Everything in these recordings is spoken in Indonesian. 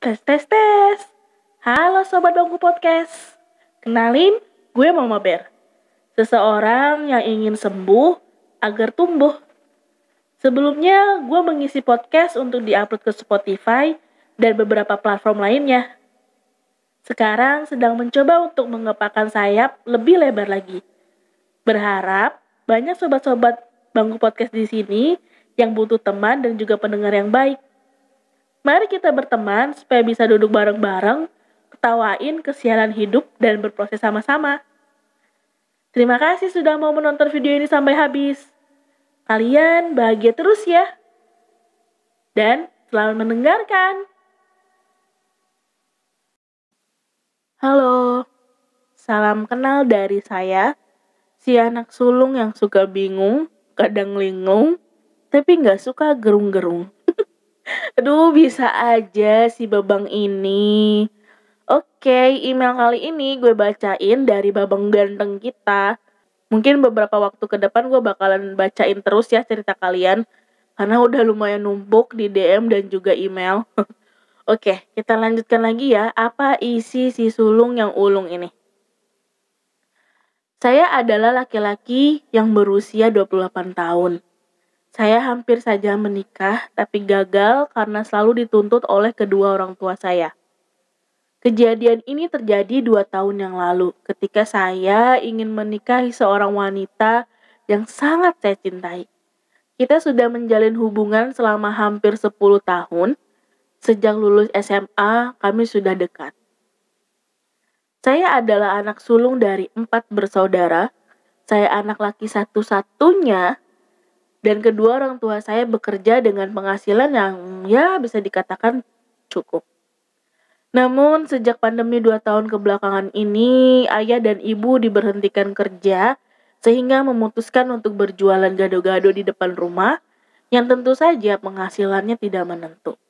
Tes, tes, tes. Halo Sobat Bangku Podcast. Kenalin, gue Mama Bear. Seseorang yang ingin sembuh agar tumbuh. Sebelumnya, gue mengisi podcast untuk diupload ke Spotify dan beberapa platform lainnya. Sekarang sedang mencoba untuk mengepakkan sayap lebih lebar lagi. Berharap banyak sobat-sobat Bangku Podcast di sini yang butuh teman dan juga pendengar yang baik. Mari kita berteman supaya bisa duduk bareng-bareng, ketawain kesialan hidup, dan berproses sama-sama. Terima kasih sudah mau menonton video ini sampai habis. Kalian bahagia terus ya. Dan selamat mendengarkan. Halo, salam kenal dari saya, si anak sulung yang suka bingung, kadang linglung, tapi nggak suka gerung-gerung. Aduh, bisa aja si Babang ini. Oke, email kali ini gue bacain dari Babang ganteng kita. Mungkin beberapa waktu ke depan gue bakalan bacain terus ya cerita kalian. Karena udah lumayan numpuk di DM dan juga email. Oke, kita lanjutkan lagi ya. Apa isi si sulung yang ulung ini? Saya adalah laki-laki yang berusia 28 tahun. Saya hampir saja menikah, tapi gagal karena selalu dituntut oleh kedua orang tua saya. Kejadian ini terjadi 2 tahun yang lalu ketika saya ingin menikahi seorang wanita yang sangat saya cintai. Kita sudah menjalin hubungan selama hampir 10 tahun. Sejak lulus SMA, kami sudah dekat. Saya adalah anak sulung dari 4 bersaudara. Saya anak laki satu-satunya dan kedua orang tua saya bekerja dengan penghasilan yang ya bisa dikatakan cukup. Namun sejak pandemi 2 tahun kebelakangan ini, ayah dan ibu diberhentikan kerja sehingga memutuskan untuk berjualan gado-gado di depan rumah yang tentu saja penghasilannya tidak menentu.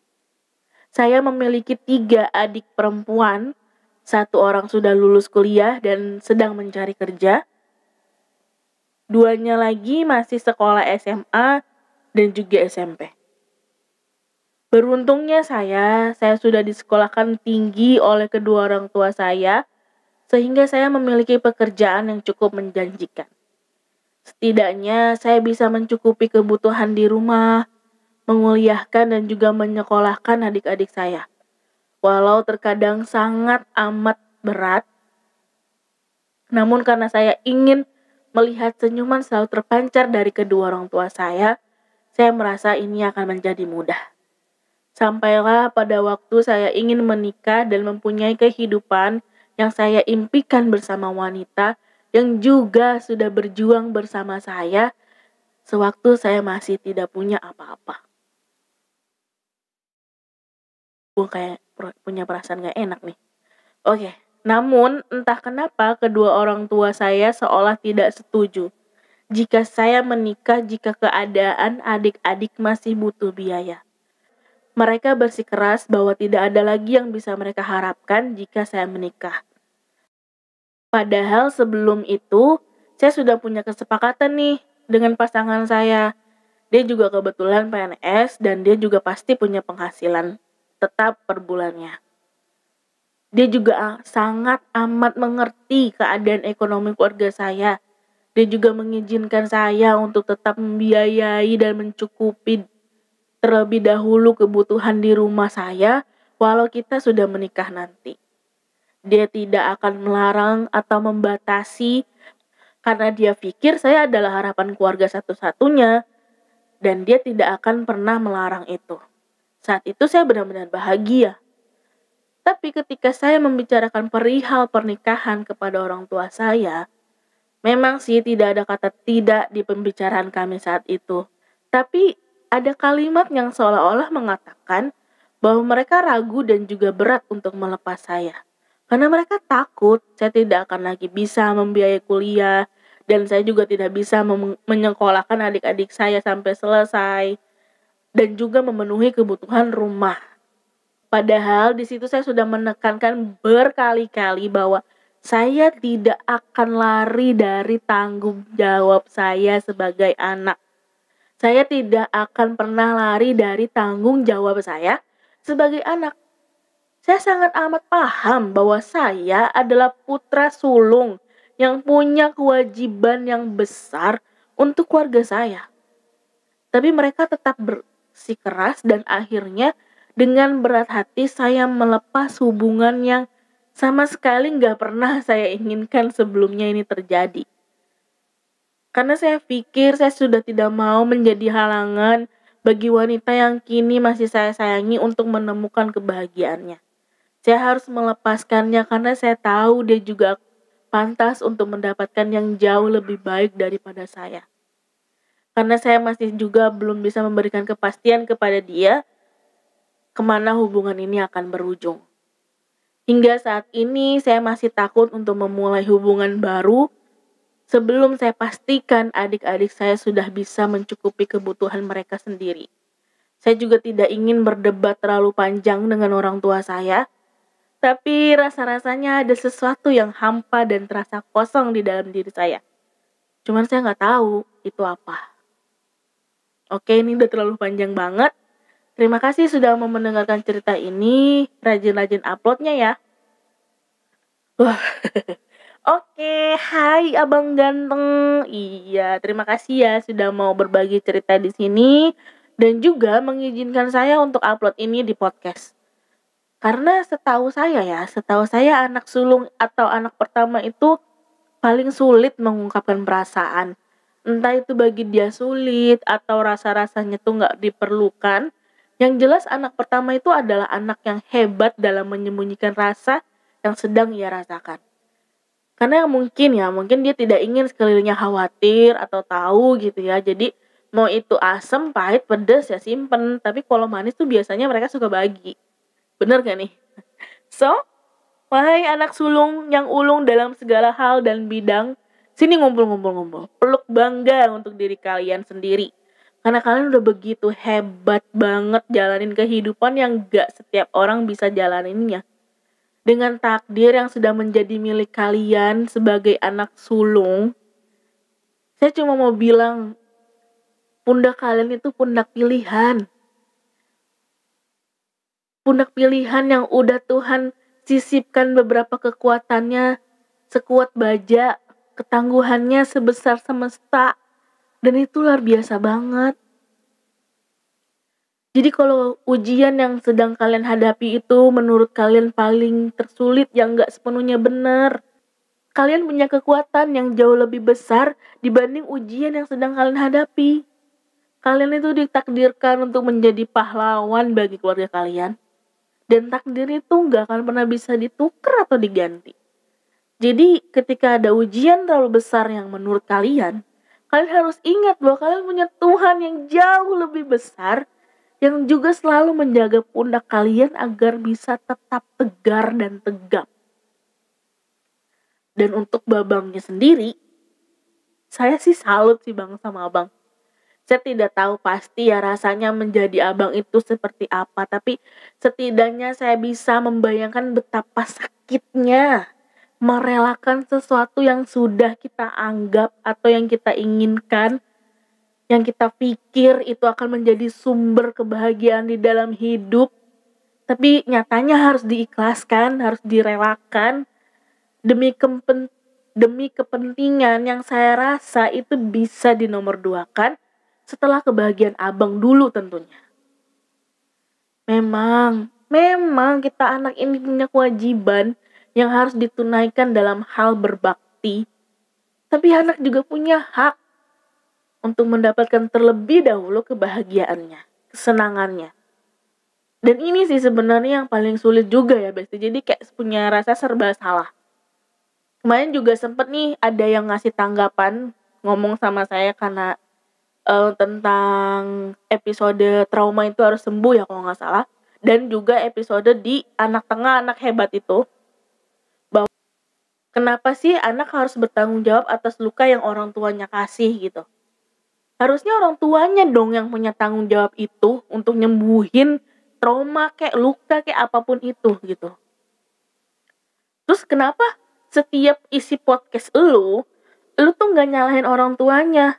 Saya memiliki 3 adik perempuan, 1 orang sudah lulus kuliah dan sedang mencari kerja. 2-nya lagi masih sekolah SMA dan juga SMP. Beruntungnya saya sudah disekolahkan tinggi oleh kedua orang tua saya, sehingga saya memiliki pekerjaan yang cukup menjanjikan. Setidaknya saya bisa mencukupi kebutuhan di rumah, menguliahkan dan juga menyekolahkan adik-adik saya. Walau terkadang sangat amat berat, namun karena saya ingin melihat senyuman selalu terpancar dari kedua orang tua saya merasa ini akan menjadi mudah. Sampailah pada waktu saya ingin menikah dan mempunyai kehidupan yang saya impikan bersama wanita yang juga sudah berjuang bersama saya sewaktu saya masih tidak punya apa-apa. Gue kayak punya perasaan gak enak nih. Oke, namun entah kenapa kedua orang tua saya seolah tidak setuju jika saya menikah jika keadaan adik-adik masih butuh biaya. Mereka bersikeras bahwa tidak ada lagi yang bisa mereka harapkan jika saya menikah. Padahal sebelum itu, saya sudah punya kesepakatan nih dengan pasangan saya. Dia juga kebetulan PNS dan dia juga pasti punya penghasilan tetap per bulannya. Dia juga sangat amat mengerti keadaan ekonomi keluarga saya. Dia juga mengizinkan saya untuk tetap membiayai dan mencukupi terlebih dahulu kebutuhan di rumah saya walau kita sudah menikah nanti. Dia tidak akan melarang atau membatasi karena dia pikir saya adalah harapan keluarga satu-satunya dan dia tidak akan pernah melarang itu. Saat itu saya benar-benar bahagia. Tapi ketika saya membicarakan perihal pernikahan kepada orang tua saya, memang sih tidak ada kata tidak di pembicaraan kami saat itu. Tapi ada kalimat yang seolah-olah mengatakan bahwa mereka ragu dan juga berat untuk melepas saya. Karena mereka takut saya tidak akan lagi bisa membiayai kuliah dan saya juga tidak bisa menyekolahkan adik-adik saya sampai selesai dan juga memenuhi kebutuhan rumah. Padahal di situ saya sudah menekankan berkali-kali bahwa saya tidak akan lari dari tanggung jawab saya sebagai anak. Saya tidak akan pernah lari dari tanggung jawab saya sebagai anak. Saya sangat amat paham bahwa saya adalah putra sulung yang punya kewajiban yang besar untuk keluarga saya. Tapi mereka tetap bersikeras dan akhirnya dengan berat hati saya melepas hubungan yang sama sekali nggak pernah saya inginkan sebelumnya ini terjadi. Karena saya pikir saya sudah tidak mau menjadi halangan bagi wanita yang kini masih saya sayangi untuk menemukan kebahagiaannya. Saya harus melepaskannya karena saya tahu dia juga pantas untuk mendapatkan yang jauh lebih baik daripada saya. Karena saya masih juga belum bisa memberikan kepastian kepada dia kemana hubungan ini akan berujung. Hingga saat ini saya masih takut untuk memulai hubungan baru sebelum saya pastikan adik-adik saya sudah bisa mencukupi kebutuhan mereka sendiri. Saya juga tidak ingin berdebat terlalu panjang dengan orang tua saya, tapi rasa-rasanya ada sesuatu yang hampa dan terasa kosong di dalam diri saya. Cuman saya nggak tahu itu apa. Oke, ini udah terlalu panjang banget. Terima kasih sudah mau mendengarkan cerita ini. Rajin-rajin uploadnya ya. Wah. Oke, hai abang ganteng. Iya, terima kasih ya sudah mau berbagi cerita di sini dan juga mengizinkan saya untuk upload ini di podcast. Karena setahu saya anak sulung atau anak pertama itu paling sulit mengungkapkan perasaan. Entah itu bagi dia sulit atau rasa-rasanya tuh nggak diperlukan. Yang jelas anak pertama itu adalah anak yang hebat dalam menyembunyikan rasa yang sedang ia rasakan. Karena mungkin dia tidak ingin sekelilingnya khawatir atau tahu gitu ya. Jadi mau itu asam, pahit, pedas ya simpen. Tapi kalau manis tuh biasanya mereka suka bagi. Bener gak nih? So, wahai anak sulung yang ulung dalam segala hal dan bidang, sini ngumpul-ngumpul. Peluk bangga untuk diri kalian sendiri. Karena kalian udah begitu hebat banget jalanin kehidupan yang gak setiap orang bisa jalaninnya. Dengan takdir yang sudah menjadi milik kalian sebagai anak sulung, saya cuma mau bilang, pundak kalian itu pundak pilihan. Pundak pilihan yang udah Tuhan sisipkan beberapa kekuatannya sekuat baja, ketangguhannya sebesar semesta, dan itu luar biasa banget. Jadi kalau ujian yang sedang kalian hadapi itu menurut kalian paling tersulit yang gak sepenuhnya benar, kalian punya kekuatan yang jauh lebih besar dibanding ujian yang sedang kalian hadapi. Kalian itu ditakdirkan untuk menjadi pahlawan bagi keluarga kalian. Dan takdir itu gak akan pernah bisa ditukar atau diganti. Jadi ketika ada ujian terlalu besar yang menurut kalian harus ingat bahwa kalian punya Tuhan yang jauh lebih besar yang juga selalu menjaga pundak kalian agar bisa tetap tegar dan tegap. Dan untuk babangnya sendiri, saya sih salut sih bang sama abang. Saya tidak tahu pasti ya rasanya menjadi abang itu seperti apa, tapi setidaknya saya bisa membayangkan betapa sakitnya merelakan sesuatu yang sudah kita anggap atau yang kita inginkan, yang kita pikir itu akan menjadi sumber kebahagiaan di dalam hidup, tapi nyatanya harus diikhlaskan, harus direlakan demi kepentingan yang saya rasa itu bisa dinomorduakan setelah kebahagiaan abang dulu tentunya. Memang kita anak ini punya kewajiban yang harus ditunaikan dalam hal berbakti, tapi anak juga punya hak untuk mendapatkan terlebih dahulu kebahagiaannya, kesenangannya. Dan ini sih sebenarnya yang paling sulit juga ya Besti. Jadi kayak punya rasa serba salah. Kemarin juga sempet nih ada yang ngasih tanggapan ngomong sama saya karena tentang episode trauma itu harus sembuh ya kalau nggak salah. Dan juga episode di anak tengah anak hebat itu. Bahwa kenapa sih anak harus bertanggung jawab atas luka yang orang tuanya kasih gitu. Harusnya orang tuanya dong yang punya tanggung jawab itu untuk nyembuhin trauma kayak luka kayak apapun itu gitu. Terus kenapa setiap isi podcast lu tuh gak nyalahin orang tuanya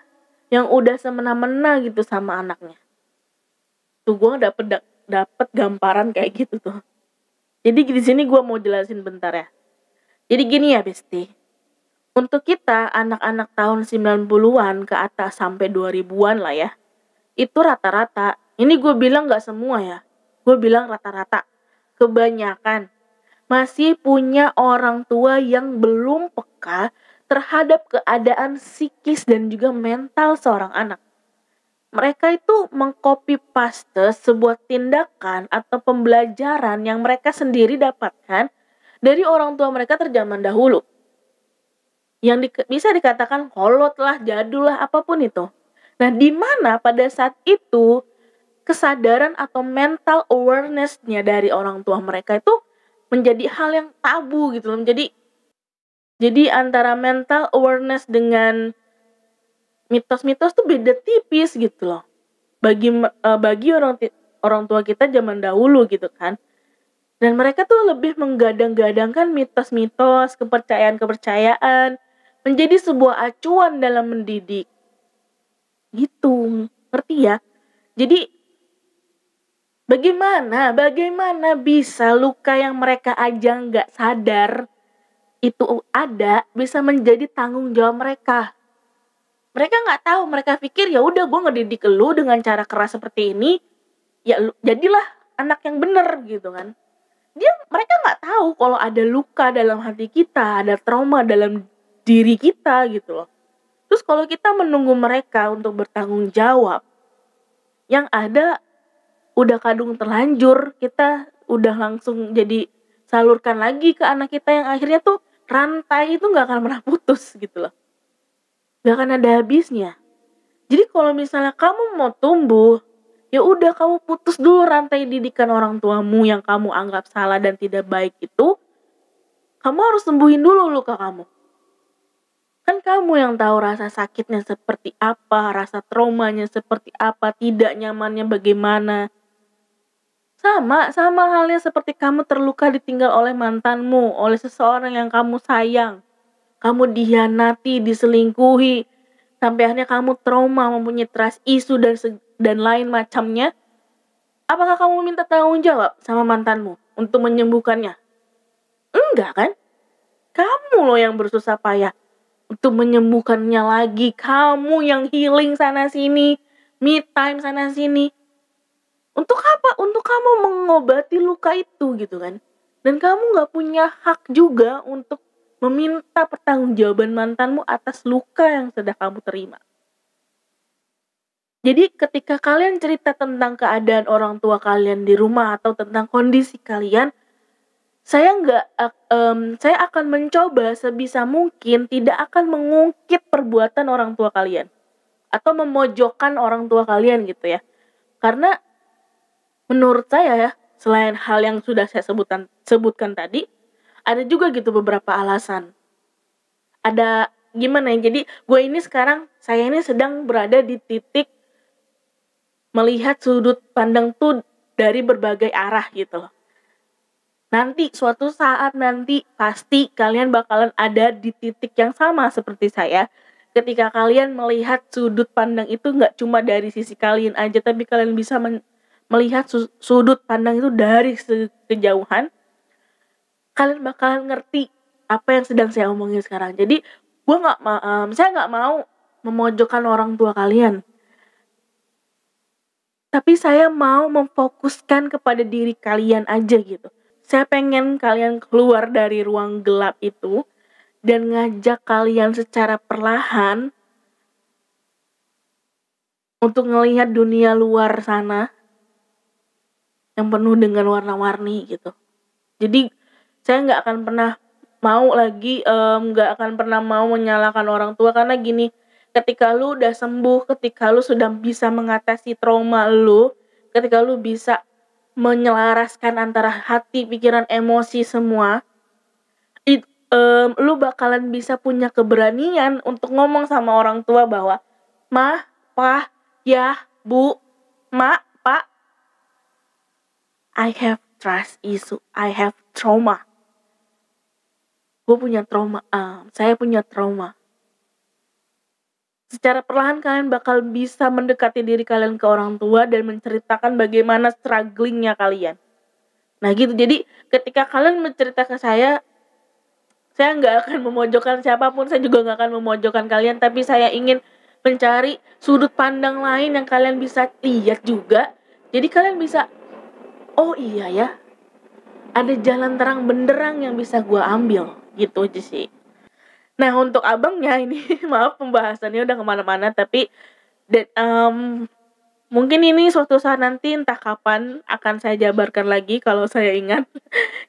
yang udah semena-mena gitu sama anaknya. Tuh gue dapet gambaran kayak gitu tuh. Jadi di sini gue mau jelasin bentar ya. Jadi gini ya Besti, untuk kita anak-anak tahun 90-an ke atas sampai 2000-an lah ya, itu rata-rata, ini gue bilang gak semua ya, gue bilang rata-rata, kebanyakan masih punya orang tua yang belum peka terhadap keadaan psikis dan juga mental seorang anak. Mereka itu mengcopy paste sebuah tindakan atau pembelajaran yang mereka sendiri dapatkan dari orang tua mereka terzaman dahulu. Yang bisa dikatakan kolot lah, jadul lah, apapun itu. Nah, di mana pada saat itu kesadaran atau mental awareness-nya dari orang tua mereka itu menjadi hal yang tabu gitu loh. Jadi antara mental awareness dengan mitos-mitos tuh beda tipis gitu loh. Bagi orang tua kita zaman dahulu gitu kan. Dan mereka tuh lebih menggadang-gadangkan mitos-mitos, kepercayaan-kepercayaan menjadi sebuah acuan dalam mendidik. Gitu, ngerti ya? Jadi bagaimana bisa luka yang mereka aja nggak sadar itu ada bisa menjadi tanggung jawab mereka. Mereka nggak tahu, mereka pikir ya udah gue ngedidik lu dengan cara keras seperti ini, ya jadilah anak yang bener gitu kan. Mereka nggak tahu kalau ada luka dalam hati kita, ada trauma dalam diri kita gitu loh. Terus kalau kita menunggu mereka untuk bertanggung jawab, yang ada udah kadung terlanjur, kita udah langsung jadi salurkan lagi ke anak kita yang akhirnya tuh rantai itu nggak akan pernah putus gitu loh. Gak akan ada habisnya. Jadi kalau misalnya kamu mau tumbuh, ya udah kamu putus dulu rantai didikan orang tuamu yang kamu anggap salah dan tidak baik itu. Kamu harus sembuhin dulu luka kamu. Kan kamu yang tahu rasa sakitnya seperti apa, rasa traumanya seperti apa, tidak nyamannya bagaimana. Sama halnya seperti kamu terluka ditinggal oleh mantanmu, oleh seseorang yang kamu sayang. Kamu dihianati, diselingkuhi, sampai akhirnya kamu trauma, mempunyai trust issue dan lain macamnya. Apakah kamu minta tanggung jawab sama mantanmu untuk menyembuhkannya? Enggak kan? Kamu loh yang bersusah payah untuk menyembuhkannya lagi. Kamu yang healing sana sini, me time sana sini. Untuk apa? Untuk kamu mengobati luka itu gitu kan. Dan kamu gak punya hak juga untuk meminta pertanggungjawaban mantanmu atas luka yang sudah kamu terima. Jadi ketika kalian cerita tentang keadaan orang tua kalian di rumah atau tentang kondisi kalian, saya akan mencoba sebisa mungkin tidak akan mengungkit perbuatan orang tua kalian atau memojokkan orang tua kalian gitu ya. Karena menurut saya ya, selain hal yang sudah saya sebutkan tadi, ada juga gitu beberapa alasan. Ada gimana ya, jadi saya ini sedang berada di titik melihat sudut pandang tuh dari berbagai arah gitu loh. Nanti suatu saat pasti kalian bakalan ada di titik yang sama seperti saya. Ketika kalian melihat sudut pandang itu gak cuma dari sisi kalian aja, tapi kalian bisa melihat sudut pandang itu dari kejauhan, kalian bakalan ngerti apa yang sedang saya omongin sekarang. Jadi saya nggak mau memojokkan orang tua kalian, tapi saya mau memfokuskan kepada diri kalian aja gitu. Saya pengen kalian keluar dari ruang gelap itu dan ngajak kalian secara perlahan untuk ngelihat dunia luar sana yang penuh dengan warna-warni gitu. Jadi saya nggak akan pernah mau menyalahkan orang tua, karena gini, ketika lu udah sembuh, ketika lu sudah bisa mengatasi trauma lu, ketika lu bisa menyelaraskan antara hati, pikiran, emosi semua, lu bakalan bisa punya keberanian untuk ngomong sama orang tua bahwa mah, pah, ya, bu, mak, pak, I have trust issue, I have trauma. Saya punya trauma. Secara perlahan kalian bakal bisa mendekati diri kalian ke orang tua dan menceritakan bagaimana strugglingnya kalian. Nah gitu, jadi ketika kalian bercerita ke saya nggak akan memojokkan siapapun, saya juga nggak akan memojokkan kalian, tapi saya ingin mencari sudut pandang lain yang kalian bisa lihat juga. Jadi kalian bisa, oh iya ya, ada jalan terang benderang yang bisa gue ambil, gitu aja sih. Nah untuk abangnya ini, maaf pembahasannya udah kemana-mana, tapi mungkin ini suatu saat nanti entah kapan akan saya jabarkan lagi kalau saya ingat.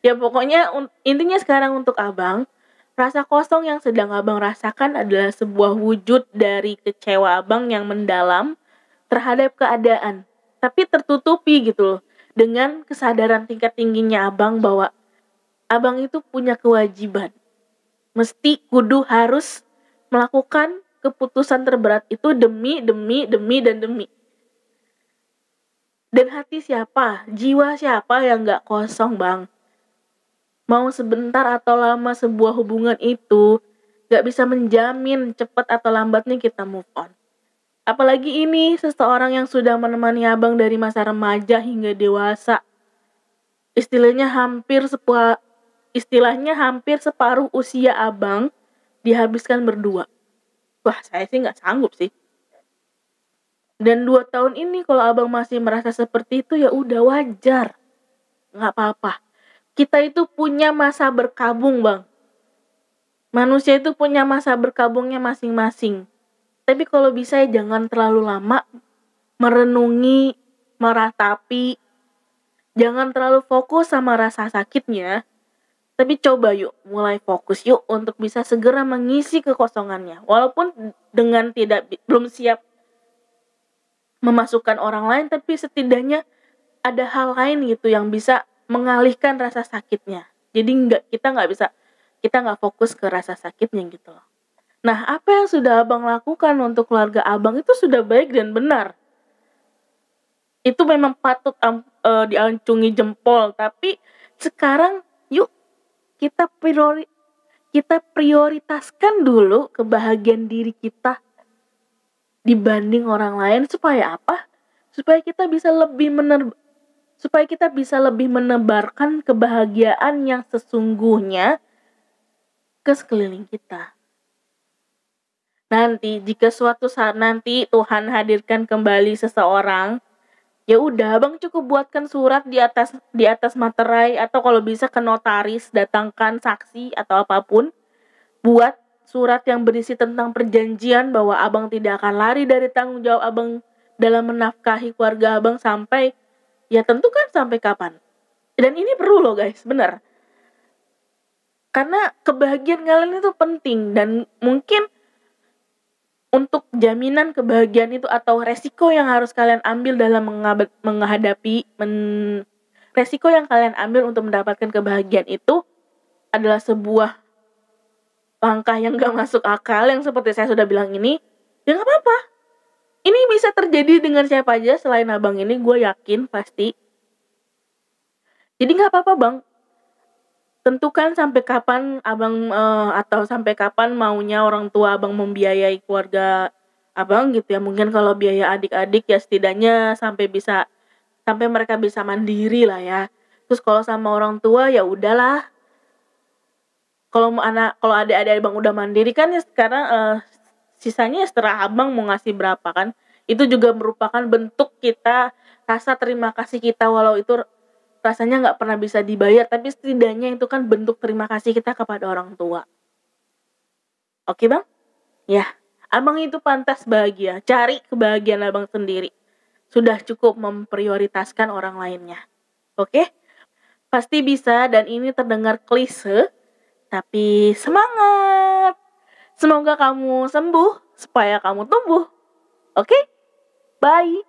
Ya pokoknya intinya sekarang untuk abang, rasa kosong yang sedang abang rasakan adalah sebuah wujud dari kecewa abang yang mendalam terhadap keadaan, tapi tertutupi gitu loh, dengan kesadaran tingkat tingginya abang bahwa abang itu punya kewajiban, mesti kudu harus melakukan keputusan terberat itu demi dan demi. Dan hati siapa, jiwa siapa yang gak kosong bang? Mau sebentar atau lama sebuah hubungan itu gak bisa menjamin cepat atau lambatnya kita move on. Apalagi ini seseorang yang sudah menemani abang dari masa remaja hingga dewasa. Istilahnya hampir separuh usia abang dihabiskan berdua. Wah, saya sih gak sanggup sih. Dan 2 tahun ini kalau abang masih merasa seperti itu ya udah wajar. Gak apa-apa. Kita itu punya masa berkabung bang. Manusia itu punya masa berkabungnya masing-masing. Tapi kalau bisa ya jangan terlalu lama merenungi, meratapi. Jangan terlalu fokus sama rasa sakitnya. Tapi coba yuk, mulai fokus yuk untuk bisa segera mengisi kekosongannya. Walaupun dengan belum siap memasukkan orang lain, tapi setidaknya ada hal lain gitu yang bisa mengalihkan rasa sakitnya. Jadi kita nggak fokus ke rasa sakitnya gitu loh. Nah, apa yang sudah abang lakukan untuk keluarga abang itu sudah baik dan benar. Itu memang patut diacungi jempol. Tapi sekarang yuk kita prioritaskan dulu kebahagiaan diri kita dibanding orang lain. Supaya apa? Supaya kita bisa lebih menebarkan kebahagiaan yang sesungguhnya ke sekeliling kita. Nanti jika suatu saat nanti Tuhan hadirkan kembali seseorang, ya udah abang cukup buatkan surat di atas materai atau kalau bisa ke notaris, datangkan saksi atau apapun, buat surat yang berisi tentang perjanjian bahwa abang tidak akan lari dari tanggung jawab abang dalam menafkahi keluarga abang sampai, ya tentu kan sampai kapan. Dan ini perlu loh guys, bener. Karena kebahagiaan kalian itu penting dan mungkin untuk jaminan kebahagiaan itu atau resiko yang harus kalian ambil dalam resiko yang kalian ambil untuk mendapatkan kebahagiaan itu adalah sebuah langkah yang gak masuk akal yang seperti saya sudah bilang ini. Ya gak apa-apa. Ini bisa terjadi dengan siapa aja selain abang ini, gue yakin pasti. Jadi gak apa-apa bang, tentukan sampai kapan abang atau sampai kapan maunya orang tua abang membiayai keluarga abang gitu ya. Mungkin kalau biaya adik-adik ya setidaknya sampai mereka bisa mandiri lah ya. Terus kalau sama orang tua ya udahlah. Kalau adik-adik abang udah mandiri kan ya sekarang sisanya setelah abang mau ngasih berapa kan. Itu juga merupakan bentuk kita, rasa terima kasih kita, walau itu rasanya nggak pernah bisa dibayar, tapi setidaknya itu kan bentuk terima kasih kita kepada orang tua. Oke bang? Ya, abang itu pantas bahagia. Cari kebahagiaan abang sendiri. Sudah cukup memprioritaskan orang lainnya. Oke? Pasti bisa dan ini terdengar klise, tapi semangat! Semoga kamu sembuh, supaya kamu tumbuh. Oke? Bye!